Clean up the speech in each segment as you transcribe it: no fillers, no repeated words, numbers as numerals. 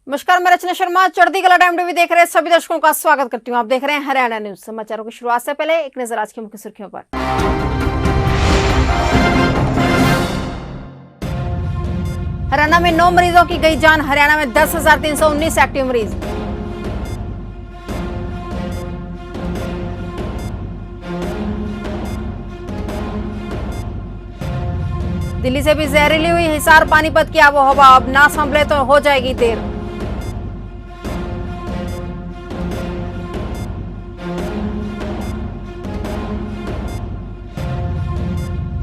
नमस्कार, मैं रचना शर्मा चढ़ती कला टाइम टीवी देख रहे हैं सभी दर्शकों का स्वागत करती हूं। आप देख रहे हैं हरियाणा न्यूज। समाचारों की शुरुआत से पहले एक नजर आज की मुख्य सुर्खियों पर। हरियाणा में 9 मरीजों की गई जान। हरियाणा में 10,319 एक्टिव मरीज। दिल्ली से भी जहरीली हुई हिसार पानीपत की आबो हवा। अब ना संभले तो हो जाएगी देर।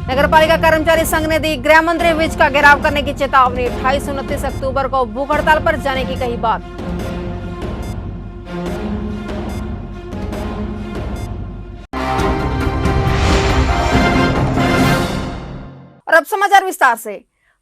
नगरपालिका कर्मचारी संघ ने दी गृह मंत्री विज का घेराव करने की चेतावनी। 28-29 अक्टूबर को भूख हड़ताल पर जाने की कही बात। और अब समाचार विस्तार से।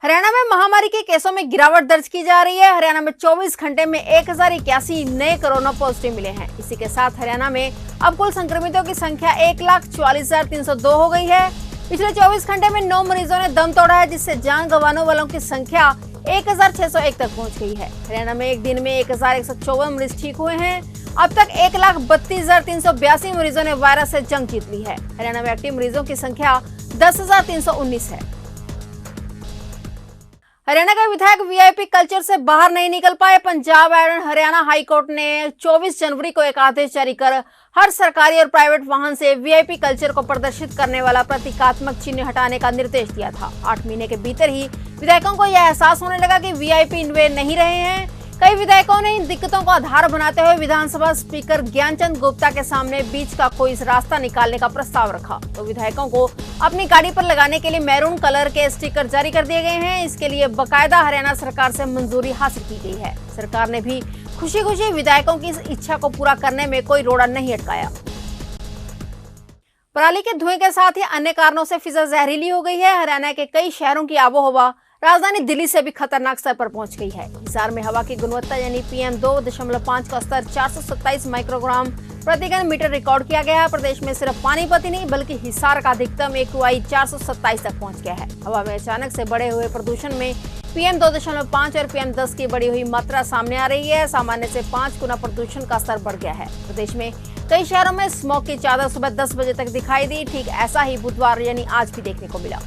हरियाणा में महामारी के केसों में गिरावट दर्ज की जा रही है। हरियाणा में 24 घंटे में 1081 नए कोरोना पॉजिटिव मिले हैं। इसी के साथ हरियाणा में अब कुल संक्रमितों की संख्या 1,44,302 हो गई है। पिछले 24 घंटे में 9 मरीजों ने दम तोड़ा है, जिससे जान गंवाने वालों की संख्या 1,601 तक पहुंच गई है। हरियाणा में एक दिन में 1,154 मरीज ठीक हुए हैं। अब तक 1,32,382 मरीजों ने वायरस से जंग जीत ली है। हरियाणा में एक्टिव मरीजों की संख्या 10,319 है। हरियाणा का विधायक वीआईपी कल्चर से बाहर नहीं निकल पाए। Punjab and Haryana high court ने 24 जनवरी को एक आदेश जारी कर हर सरकारी और प्राइवेट वाहन से वीआईपी कल्चर को प्रदर्शित करने वाला प्रतीकात्मक चिन्ह हटाने का निर्देश दिया था। 8 महीने के भीतर ही विधायकों को यह एहसास होने लगा कि वीआईपी वे नहीं रहे हैं। कई विधायकों ने इन दिक्कतों को आधार बनाते हुए विधानसभा स्पीकर ज्ञानचंद गुप्ता के सामने बीच का कोई रास्ता निकालने का प्रस्ताव रखा, तो विधायकों को अपनी गाड़ी पर लगाने के लिए मैरून कलर के स्टिकर जारी कर दिए गए हैं। इसके लिए बकायदा हरियाणा सरकार से मंजूरी हासिल की गई है। सरकार ने भी खुशी खुशी विधायकों की इस इच्छा को पूरा करने में कोई रोड़ा नहीं अटकाया। पराली के धुएं के साथ ही अन्य कारणों से फिजा जहरीली हो गई है। हरियाणा के कई शहरों की आबोहवा राजधानी दिल्ली से भी खतरनाक स्तर पर पहुंच गई है। हिसार में हवा की गुणवत्ता यानी PM 2.5 का स्तर 427 माइक्रोग्राम प्रति घन मीटर रिकॉर्ड किया गया है। प्रदेश में सिर्फ पानीपत ही नहीं बल्कि हिसार का अधिकतम AQI 427 तक पहुंच गया है। हवा में अचानक से बढ़े हुए प्रदूषण में PM 2.5 और PM 10 की बढ़ी हुई मात्रा सामने आ रही है। सामान्य से 5 गुना प्रदूषण का स्तर बढ़ गया है। प्रदेश में कई शहरों में स्मॉग की चादर सुबह 10 बजे तक दिखाई दी। ठीक ऐसा ही बुधवार यानी आज भी देखने को मिला।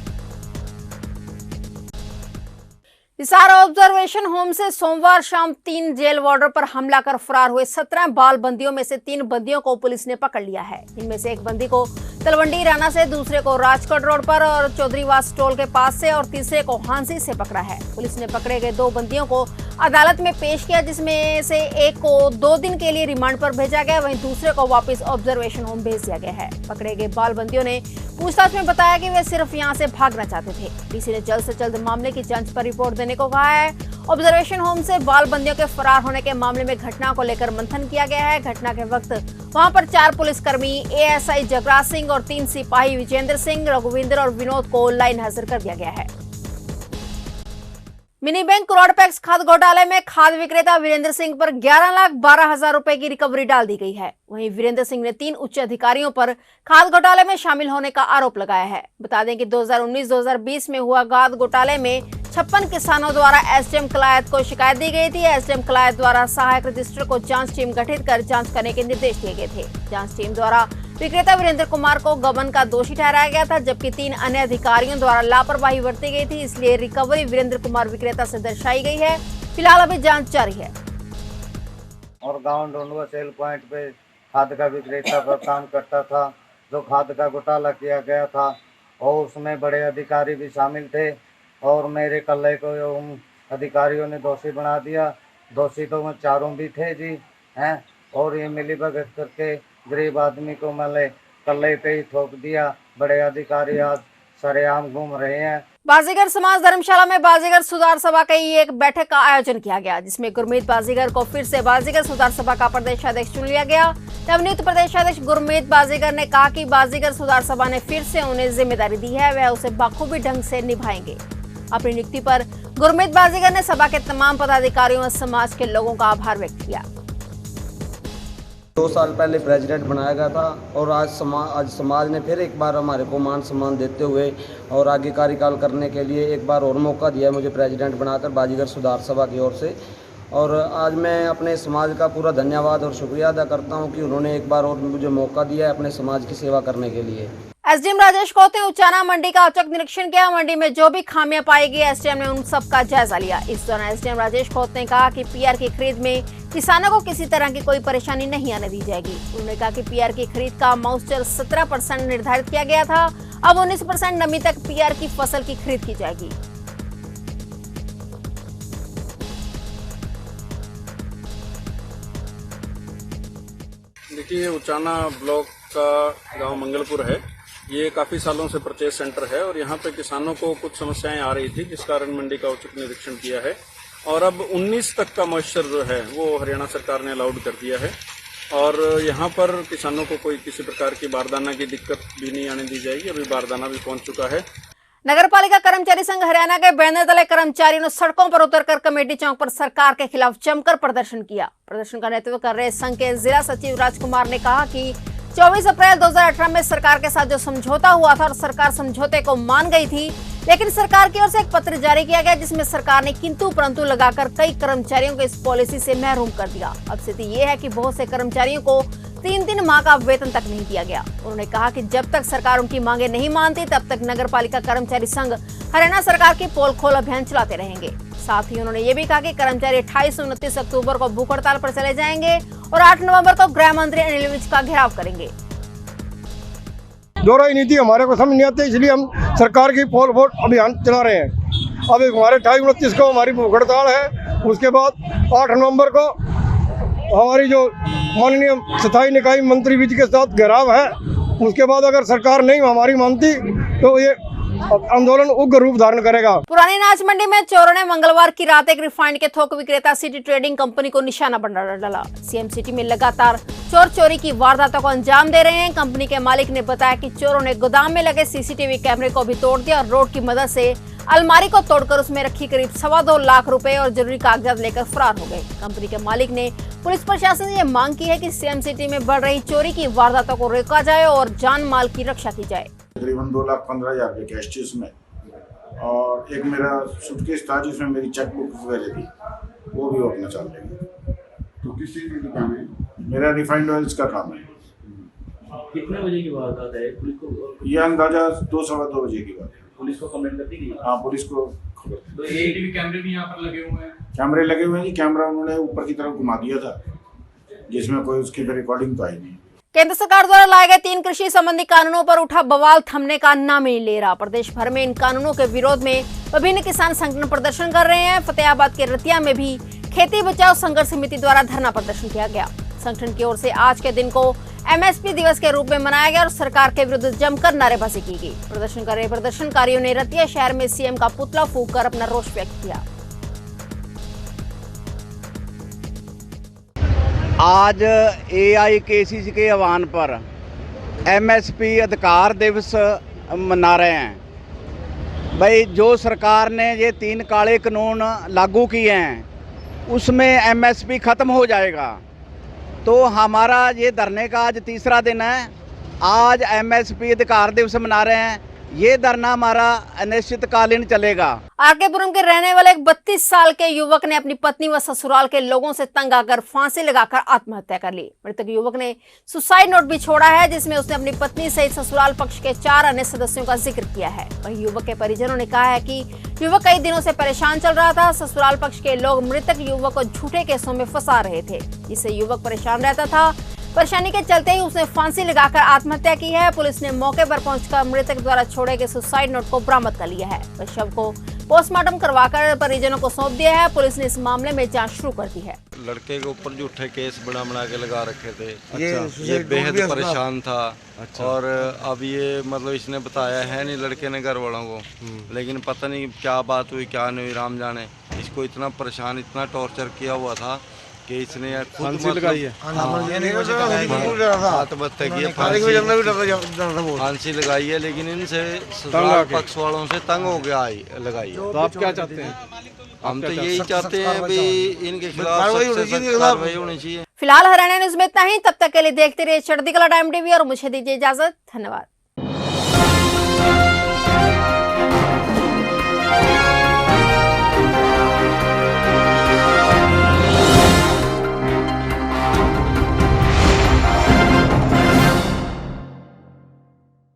हिसार ऑब्जर्वेशन होम से सोमवार शाम 3 जेल वार्डर पर हमला कर फरार हुए 17 बाल बंदियों में से 3 बंदियों को पुलिस ने पकड़ लिया है। इनमें से एक बंदी को तलवंडी राना से, दूसरे को राजकोट रोड पर और चौधरीवास टोल के पास से और तीसरे को हांसी से पकड़ा है। पुलिस ने पकड़े गए 2 बंदियों को अदालत में पेश किया, जिसमें से एक को 2 दिन के लिए रिमांड पर भेजा गया, वहीं दूसरे को वापस ऑब्जर्वेशन होम भेज दिया गया है। पकड़े गए बाल बंदियों ने पूछताछ में बताया कि वे सिर्फ यहां से भागना चाहते थे। डीसी ने जल्द से जल्द मामले की जांच पर रिपोर्ट देने को कहा है। ऑब्जर्वेशन होम से बाल बंदियों के फरार होने के मामले में घटना को लेकर मंथन किया गया है। घटना के वक्त वहां पर 4 पुलिसकर्मी, ASI जगराज सिंह और 3 सिपाही विजेंद्र सिंह, रघुविंदर और विनोद को लाइन हाजिर कर दिया गया है। मिनी बैंक करोड़पैक्स खाद घोटाले में खाद विक्रेता वीरेंद्र सिंह पर 11,12,000 रुपए की रिकवरी डाल दी गई है। वहीं वीरेंद्र सिंह ने 3 उच्च अधिकारियों पर खाद घोटाले में शामिल होने का आरोप लगाया है। बता दें कि 2019-2020 में हुआ खाद घोटाले में 56 किसानों द्वारा SDM कलायत को शिकायत दी गई थी। SDM कलायत द्वारा सहायक रजिस्ट्रार को जांच टीम गठित कर जांच करने के निर्देश दिए गए थे। जांच टीम द्वारा विक्रेता वीरेंद्र कुमार को गबन का दोषी ठहराया गया था, जबकि 3 अन्य अधिकारियों द्वारा लापरवाही बरती गई थी। इसलिए रिकवरी वीरेंद्र कुमार विक्रेता से दर्शाई गई है। फिलहाल अभी जांच जारी है। और गांव ढोंडुआ सेल पॉइंट पे खाद का विक्रेता पर काम करता था, जो खाद का घोटाला किया गया था और उसमें बड़े अधिकारी भी शामिल थे और मेरे कल्ले को उन अधिकारियों ने दोषी बना दिया। दोषी तो वो चारों भी थे जी हैं, और ये मिलीभगत करके गरीब आदमी को मैंने कल्ले पे ही ठोक दिया। बड़े अधिकारी आज सरेआम घूम रहे हैं। बाजीगर समाज धर्मशाला में बाजीगर सुधार सभा की एक बैठक का आयोजन किया गया, जिसमें गुरमीत बाजीगर को फिर से बाजीगर सुधार सभा का प्रदेशाध्यक्ष चुन लिया गया। नवनियुक्त प्रदेशाध्यक्ष गुरमीत बाजीगर ने कहा कि बाजीगर सुधार सभा ने फिर से उन्हें जिम्मेदारी दी है, वह उसे बखूबी ढंग से निभाएंगे। अपनी नियुक्ति पर गुरमीत बाजीगर ने सभा के तमाम पदाधिकारियों और समाज के लोगों का आभार व्यक्त किया। 2 साल पहले प्रेसिडेंट बनाया गया था और आज समाज ने फिर एक बार हमारे को मान सम्मान देते हुए और आगे कार्यकाल करने के लिए एक बार और मौका दिया है मुझे प्रेसिडेंट बनाकर बाजीगर सुधार सभा की ओर से। और आज मैं अपने समाज का पूरा धन्यवाद और शुक्रिया अदा करता हूँ कि उन्होंने एक बार और मुझे मौका दिया है अपने समाज की सेवा करने के लिए। एसडीएम राजेश खोत ने उचाना मंडी का औचक निरीक्षण किया। मंडी में जो भी खामियां पाई गई, एसडीएम ने उन सब का जायजा लिया। इस दौरान एसडीएम राजेश खोत ने कहा कि पीआर की खरीद में किसानों को किसी तरह की कोई परेशानी नहीं आने दी जाएगी। उन्होंने कहा कि पीआर की खरीद का मॉइस्चर 17% निर्धारित किया गया था, अब 19% नमी तक पीआर की फसल की खरीद की जाएगी। देखिए, उचाना ब्लॉक का गांव मंगलपुर है। ये काफ़ी सालों से परचेज सेंटर है और यहाँ पे किसानों को कुछ समस्याएं आ रही थी, जिस कारण मंडी का औचक निरीक्षण किया है और अब 19 तक का मॉइस्चर जो है वो हरियाणा सरकार ने अलाउड कर दिया है और यहाँ पर किसानों को कोई किसी प्रकार की बारदाना की दिक्कत भी नहीं आने दी जाएगी। अभी बारदाना भी पहुँच चुका है। नगरपालिका कर्मचारी संघ हरियाणा के बैनर तले कर्मचारियों ने सड़कों पर उतरकर कमेटी चौक पर सरकार के खिलाफ जमकर प्रदर्शन किया। प्रदर्शन का नेतृत्व कर रहे संघ के जिला सचिव राजकुमार ने कहा कि 24 अप्रैल 2018 में सरकार के साथ जो समझौता हुआ था और सरकार समझौते को मान गई थी, लेकिन सरकार की ओर से एक पत्र जारी किया गया जिसमें सरकार ने किंतु परंतु लगाकर कई कर्मचारियों को इस पॉलिसी से महरूम कर दिया। अब स्थिति ये है कि बहुत से कर्मचारियों को 3 माह का वेतन तक नहीं दिया गया। उन्होंने कहा कि जब तक सरकार उनकी मांगे नहीं मानती तब तक नगरपालिका कर्मचारी संघ हरियाणा सरकार की पोल खोल अभियान चलाते रहेंगे। साथ ही उन्होंने ये भी कहा कि कर्मचारी 28 और 29 अक्टूबर को भूख हड़ताल पर चले जाएंगे और 8 नवंबर को गृह मंत्री अनिल विज का घेराव करेंगे। दो राय नीति हमारे को समझ नहीं आती, इसलिए हम सरकार की पोल वोट अभियान चला रहे हैं। अब एक हमारे 28-29 को हमारी भूख हड़ताल है, उसके बाद 8 नवंबर को हमारी जो माननीय स्थायी निकाय मंत्री विज के साथ घेराव है। उसके बाद अगर सरकार नहीं हमारी मानती तो ये आंदोलन उग्र रूप धारण करेगा। पुरानी नाच मंडी में चोरों ने मंगलवार की रात एक रिफाइंड के थोक विक्रेता सिटी ट्रेडिंग कंपनी को निशाना बना डाला। सीएम सिटी में लगातार चोर चोरी की वारदातों को अंजाम दे रहे हैं। कंपनी के मालिक ने बताया कि चोरों ने गोदाम में लगे सीसीटीवी कैमरे को भी तोड़ दिया और रोड की मदद से अलमारी को तोड़कर उसमें रखी करीब 2.25 लाख रुपए और जरूरी कागजात लेकर फरार हो गए। कंपनी के मालिक ने पुलिस प्रशासन से ये मांग की है कि सीएम सिटी में बढ़ रही चोरी की वारदातों को रोका जाए और जान माल की रक्षा की जाए। तकरीबन 2,15,000 रुपये कैश थी उसमें और एक मेरा सूटकेस था जिसमें मेरी चेकबुक वगैरह थी, वो भी वो अपना चाल लेंगे। तो किस चीज़ की दुकान है? मेरा रिफाइंड ऑयल्स का काम है। कितने बजे की वारदात है? पुलिस को ये अंदाजा 2-2:15 बजे की बात है। पुलिस को कंप्लेंट कर दी गई? हाँ, पुलिस को खबर। तो सीसीटीवी कैमरे भी यहाँ पर लगे हुए हैं? कैमरे लगे हुए हैं जी। कैमरा उन्होंने ऊपर की तरफ घुमा दिया था जिसमें कोई उसकी रिकॉर्डिंग तो आई नहीं। केंद्र सरकार द्वारा लाए गए 3 कृषि संबंधी कानूनों पर उठा बवाल थमने का नाम नहीं ले रहा। प्रदेश भर में इन कानूनों के विरोध में विभिन्न किसान संगठन प्रदर्शन कर रहे हैं। फतेहाबाद के रतिया में भी खेती बचाओ संघर्ष समिति द्वारा धरना प्रदर्शन किया गया। संगठन की ओर से आज के दिन को एमएसपी दिवस के रूप में मनाया गया और सरकार के विरुद्ध जमकर नारेबाजी की गई। प्रदर्शन कर रहे प्रदर्शनकारियों ने रतिया शहर में सीएम का पुतला फूंककर अपना रोष व्यक्त किया। आज AIKCC के आह्वान पर एमएसपी अधिकार दिवस मना रहे हैं। भाई, जो सरकार ने ये 3 काले कानून लागू किए हैं उसमें एमएसपी ख़त्म हो जाएगा। तो हमारा ये धरने का आज 3रा दिन है। आज एमएसपी अधिकार दिवस मना रहे हैं। ये धरना हमारा अनिश्चितकालीन चलेगा। आरकेपुरम के रहने वाले एक 32 साल के युवक ने अपनी पत्नी व ससुराल के लोगों से तंग आकर फांसी लगाकर आत्महत्या कर ली। मृतक युवक ने सुसाइड नोट भी छोड़ा है जिसमें उसने अपनी पत्नी सहित ससुराल पक्ष के 4 अन्य सदस्यों का जिक्र किया है। वहीं युवक के परिजनों ने कहा है कि युवक कई दिनों से परेशान चल रहा था। ससुराल पक्ष के लोग मृतक युवक को झूठे केसों में फंसा रहे थे, जिससे युवक परेशान रहता था। परेशानी के चलते ही उसने फांसी लगाकर आत्महत्या की है। पुलिस ने मौके पर पहुंचकर मृतक द्वारा छोड़े गए सुसाइड नोट को बरामद कर लिया है। वह शव को पोस्टमार्टम करवाकर परिजनों को सौंप दिया है। पुलिस ने इस मामले में जांच शुरू कर दी है। लड़के के ऊपर झूठे केस बना के लगा रखे थे। ये बेहद परेशान था। और अब ये मतलब इसने बताया है नहीं लड़के ने घर वालों को, लेकिन पता नहीं क्या बात हुई क्या नहीं हुई, राम जाने। इसको इतना परेशान इतना टॉर्चर किया हुआ था कि इसने फांसी लगाई है। फांसी लगाई है, लेकिन इनसे पक्ष वालों से तंग हो गया लगाई है। तो आप क्या चाहते हैं? हम तो यही चाहते हैं भी इनके खिलाफ कार्रवाई होनी चाहिए। फिलहाल हरियाणा न्यूज में इतना ही। तब तक के लिए देखते रहिए चढ़ती कला टाइम टीवी और मुझे दीजिए इजाजत। धन्यवाद।